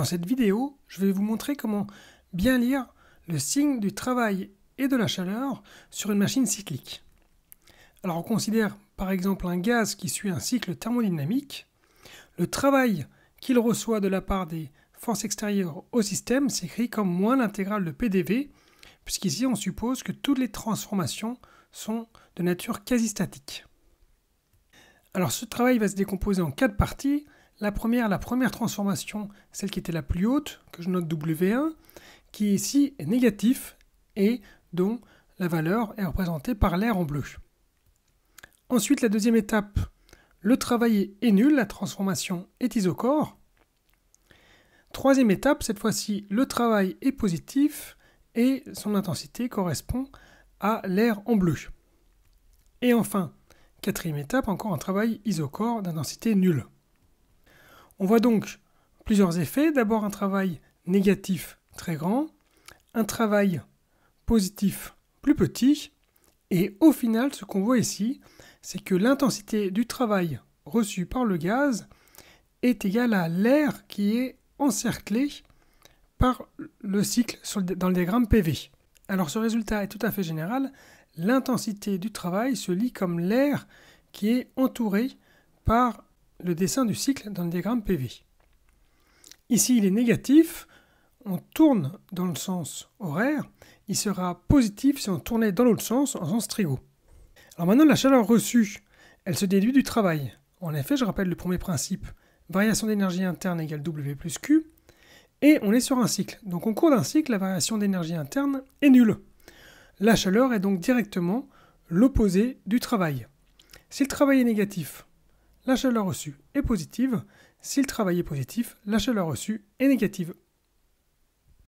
Dans cette vidéo, je vais vous montrer comment bien lire le signe du travail et de la chaleur sur une machine cyclique. Alors on considère par exemple un gaz qui suit un cycle thermodynamique. Le travail qu'il reçoit de la part des forces extérieures au système s'écrit comme moins l'intégrale de PDV, puisqu'ici on suppose que toutes les transformations sont de nature quasi statique. Alors ce travail va se décomposer en 4 parties. La première transformation, celle qui était la plus haute, que je note W1, qui ici est négatif et dont la valeur est représentée par l'air en bleu. Ensuite, la deuxième étape, le travail est nul, la transformation est isochore. Troisième étape, cette fois-ci, le travail est positif et son intensité correspond à l'air en bleu. Et enfin, quatrième étape, encore un travail isochore d'intensité nulle. On voit donc plusieurs effets. D'abord un travail négatif très grand, un travail positif plus petit, et au final, ce qu'on voit ici, c'est que l'intensité du travail reçu par le gaz est égale à l'air qui est encerclé par le cycle dans le diagramme PV. Alors ce résultat est tout à fait général. L'intensité du travail se lit comme l'air qui est entouré par le dessin du cycle dans le diagramme PV. Ici, il est négatif. On tourne dans le sens horaire. Il sera positif si on tournait dans l'autre sens, en sens trigo. Alors maintenant, la chaleur reçue, elle se déduit du travail. En effet, je rappelle le premier principe, variation d'énergie interne égale W plus Q. Et on est sur un cycle. Donc au cours d'un cycle, la variation d'énergie interne est nulle. La chaleur est donc directement l'opposé du travail. Si le travail est négatif, la chaleur reçue est positive. Si le travail est positif, la chaleur reçue est négative.